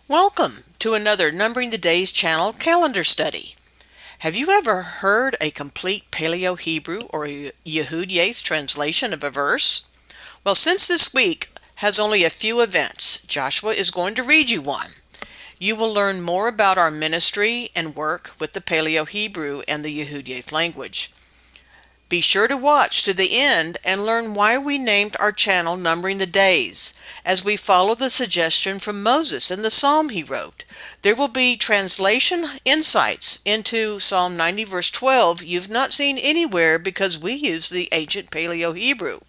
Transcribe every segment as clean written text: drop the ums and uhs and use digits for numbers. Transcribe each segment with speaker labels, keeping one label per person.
Speaker 1: Welcome to another Numbering the Days channel calendar study. Have you ever heard a complete Paleo Hebrew or a YahudYath translation of a verse? Well, since this week has only a few events, Joshua is going to read you one. You will learn more about our ministry and work with the Paleo Hebrew and the YahudYath language. Be sure to watch to the end and learn why we named our channel Numbering the Days, as we follow the suggestion from Moses in the psalm he wrote. There will be translation insights into Psalm 90 verse 12 you've not seen anywhere because we use the ancient Paleo Hebrew.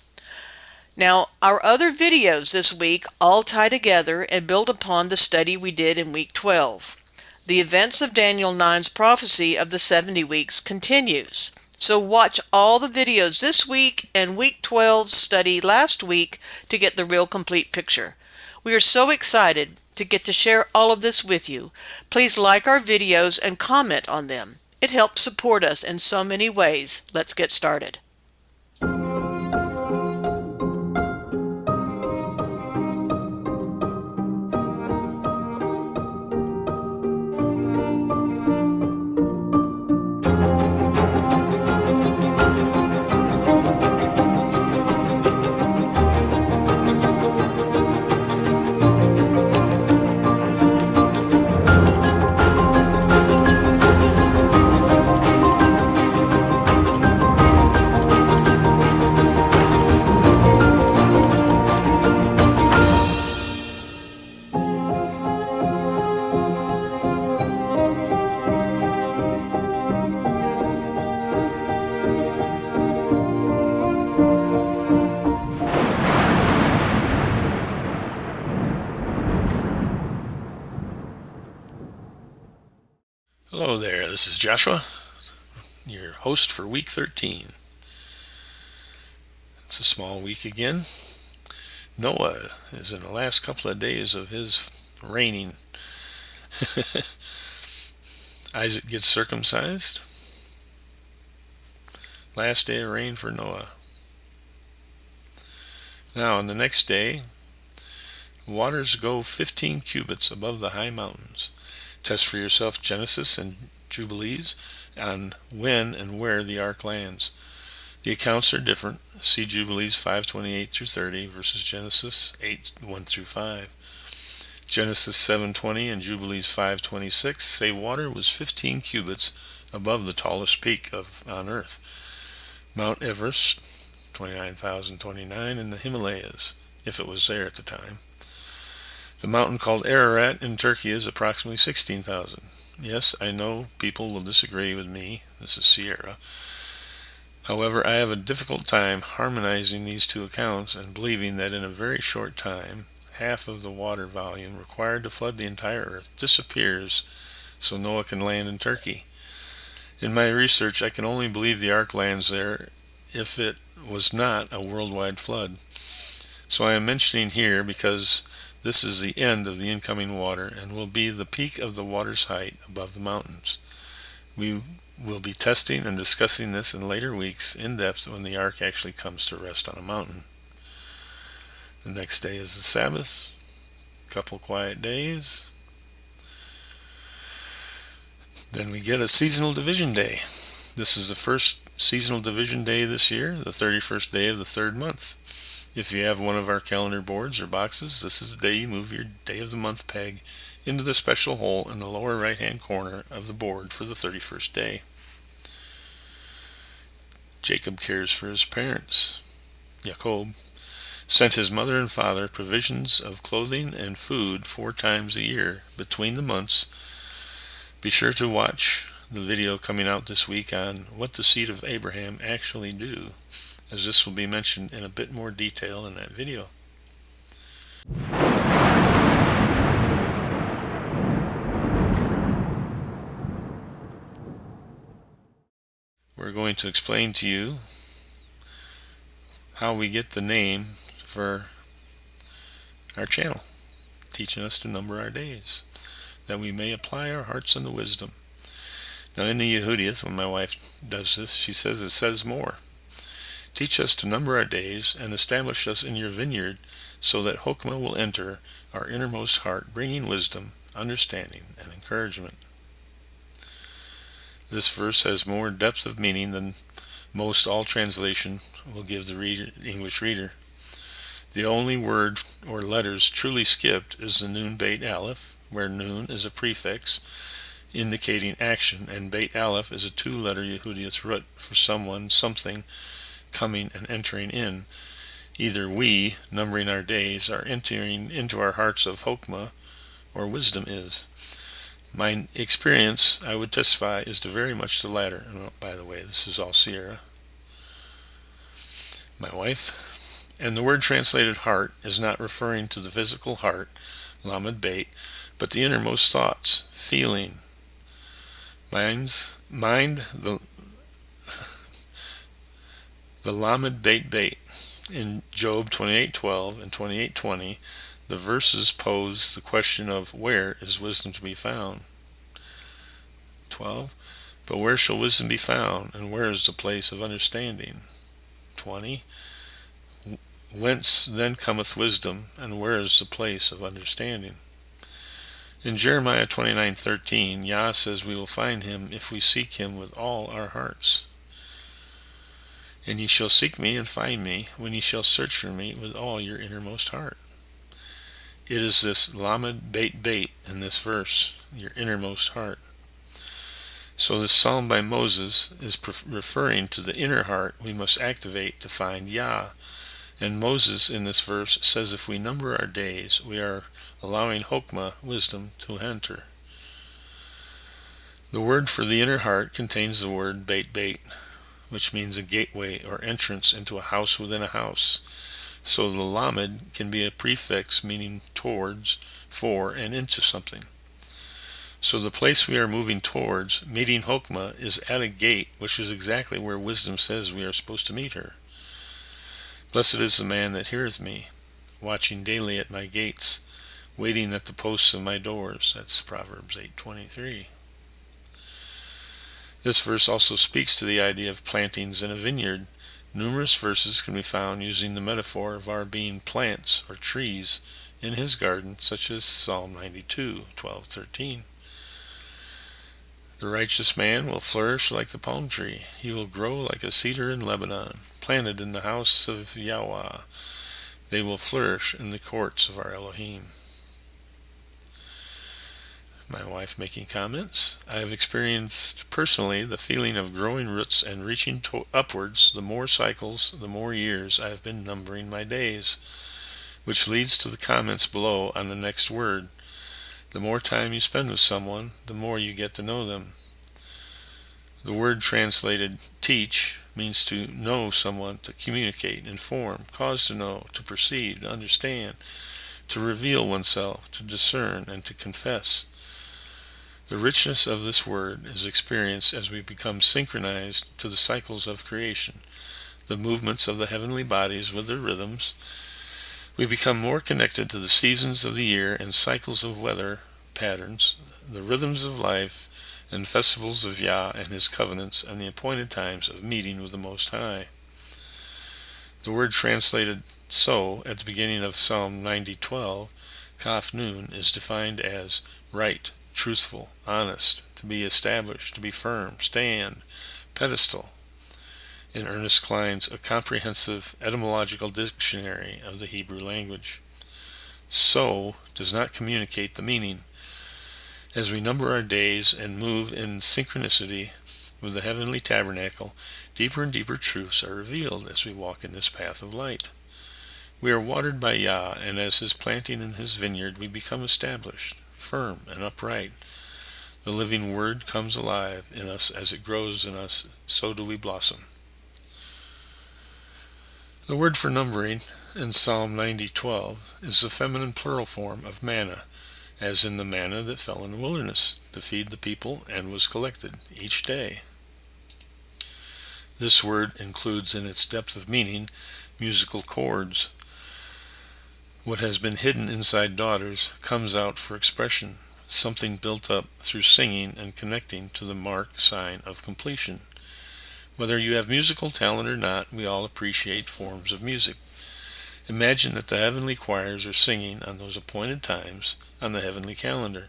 Speaker 1: Now, our other videos this week all tie together and build upon the study we did in week 12. The events of Daniel 9's prophecy of the 70 weeks continues. So watch all the videos this week and week 12's study last week to get the real complete picture. We are so excited to get to share all of this with you. Please like our videos and comment on them. It helps support us in so many ways. Let's get started.
Speaker 2: Hello there, this is Joshua, your host for week 13. It's a small week again. Noah is in the last couple of days of his reigning. Isaac gets circumcised. Last day of reign for Noah. Now on the next day, waters go 15 cubits above the high mountains. Test for yourself Genesis and Jubilees on when and where the ark lands. The accounts are different. See Jubilees 5:28 through 30 versus Genesis 8:1 through 5. Genesis 7:20 and Jubilees 5:26 say water was 15 cubits above the tallest peak on earth, Mount Everest, 29,029, in the Himalayas, if it was there at the time. The mountain called Ararat in Turkey is approximately 16,000. Yes, I know people will disagree with me. This is Sierra. However, I have a difficult time harmonizing these two accounts and believing that in a very short time, half of the water volume required to flood the entire earth disappears so Noah can land in Turkey. In my research, I can only believe the ark lands there if it was not a worldwide flood. So I am mentioning here because this is the end of the incoming water and will be the peak of the water's height above the mountains. We will be testing and discussing this in later weeks in depth when the ark actually comes to rest on a mountain. The next day is the Sabbath, a couple quiet days. Then we get a seasonal division day. This is the first seasonal division day this year, the 31st day of the third month. If you have one of our calendar boards or boxes, this is the day you move your day of the month peg into the special hole in the lower right hand corner of the board for the 31st day. Jacob cares for his parents. Jacob sent his mother and father provisions of clothing and food 4 times a year between the months. Be sure to watch the video coming out this week on what the seed of Abraham actually do, as this will be mentioned in a bit more detail in that video. We're going to explain to you how we get the name for our channel, teaching us to number our days, that we may apply our hearts unto wisdom. Now in the YahudYath, when my wife does this, she says it says more. Teach us to number our days and establish us in your vineyard so that Hokmah will enter our innermost heart, bringing wisdom, understanding, and encouragement. This verse has more depth of meaning than most all translation will give the English reader. The only word or letters truly skipped is the nun beit aleph, where nun is a prefix indicating action, and beit aleph is a two-letter YahudYath root for someone, something, coming and entering in. Either we, numbering our days, are entering into our hearts of Chokmah, or wisdom is. My experience, I would testify, is to very much the latter. And by the way, this is all Sierra, my wife. And the word translated heart is not referring to the physical heart, lamed beit, but the innermost thoughts, feeling, the lamed beit. In Job 28:12 and 28:20, the verses pose the question of where is wisdom to be found. 12. But where shall wisdom be found, and where is the place of understanding? 20. Whence then cometh wisdom, and where is the place of understanding? In Jeremiah 29:13, Yah says we will find him if we seek him with all our hearts. And ye shall seek me and find me, when ye shall search for me with all your innermost heart. It is this lamed beit in this verse, your innermost heart. So this psalm by Moses is referring to the inner heart we must activate to find Yah. And Moses in this verse says if we number our days, we are allowing Chokmah, wisdom, to enter. The word for the inner heart contains the word beit, which means a gateway or entrance into a house within a house. So the lamed can be a prefix meaning towards, for, and into something. So the place we are moving towards, meeting Chokmah, is at a gate, which is exactly where wisdom says we are supposed to meet her. Blessed is the man that heareth me, watching daily at my gates, waiting at the posts of my doors. That's Proverbs 8:23. This verse also speaks to the idea of plantings in a vineyard. Numerous verses can be found using the metaphor of our being plants or trees in his garden, such as Psalm 92:12-13. The righteous man will flourish like the palm tree. He will grow like a cedar in Lebanon, planted in the house of Yahweh. They will flourish in the courts of our Elohim. My wife making comments. I have experienced personally the feeling of growing roots and reaching upwards the more cycles, the more years I have been numbering my days, which leads to the comments below on the next word. The more time you spend with someone, the more you get to know them. The word translated teach means to know someone, to communicate, inform, cause to know, to perceive, to understand, to reveal oneself, to discern, and to confess. The richness of this word is experienced as we become synchronized to the cycles of creation, the movements of the heavenly bodies with their rhythms. We become more connected to the seasons of the year and cycles of weather patterns, the rhythms of life and festivals of Yah and his covenants, and the appointed times of meeting with the Most High. The word translated so at the beginning of Psalm 90:12, Kaf Nun, is defined as right, truthful, honest, to be established, to be firm, stand, pedestal. In Ernest Klein's A Comprehensive Etymological Dictionary of the Hebrew Language. So does not communicate the meaning. As we number our days and move in synchronicity with the heavenly tabernacle, deeper and deeper truths are revealed as we walk in this path of light. We are watered by Yah, and as his planting in his vineyard, we become established, firm, and upright. The living word comes alive in us as it grows in us, so do we blossom. The word for numbering in Psalm 90:12 is the feminine plural form of manna, as in the manna that fell in the wilderness to feed the people and was collected each day. This word includes in its depth of meaning musical chords. What has been hidden inside daughters comes out for expression, something built up through singing and connecting to the mark sign of completion. Whether you have musical talent or not, we all appreciate forms of music. Imagine that the heavenly choirs are singing on those appointed times on the heavenly calendar.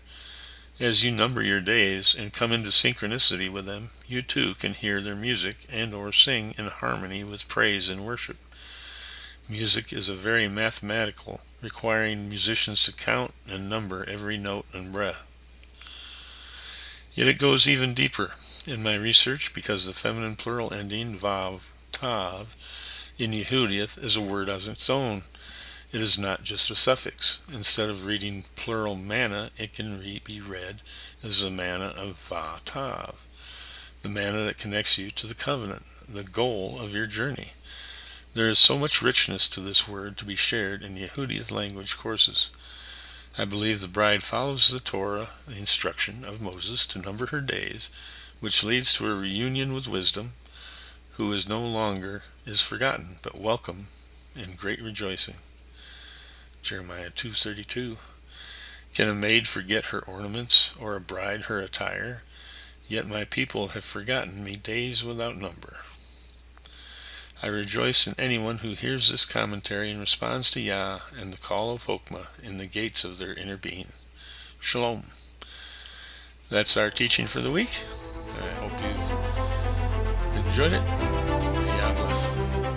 Speaker 2: As you number your days and come into synchronicity with them, you too can hear their music and or sing in harmony with praise and worship. Music is a very mathematical, requiring musicians to count and number every note and breath. Yet it goes even deeper. In my research, because the feminine plural ending vav, tav, in YahudYath is a word as its own. It is not just a suffix. Instead of reading plural manna, it can be read as the manna of va tav, the manna that connects you to the covenant, the goal of your journey. There is so much richness to this word to be shared in YahudYath language courses. I believe the bride follows the Torah, the instruction of Moses to number her days, which leads to a reunion with wisdom, who is no longer is forgotten, but welcome in great rejoicing. Jeremiah 2:32. Can a maid forget her ornaments, or a bride her attire? Yet my people have forgotten me days without number. I rejoice in anyone who hears this commentary and responds to Yah and the call of Chokmah in the gates of their inner being. Shalom. That's our teaching for the week. I hope you've enjoyed it. May Yah bless.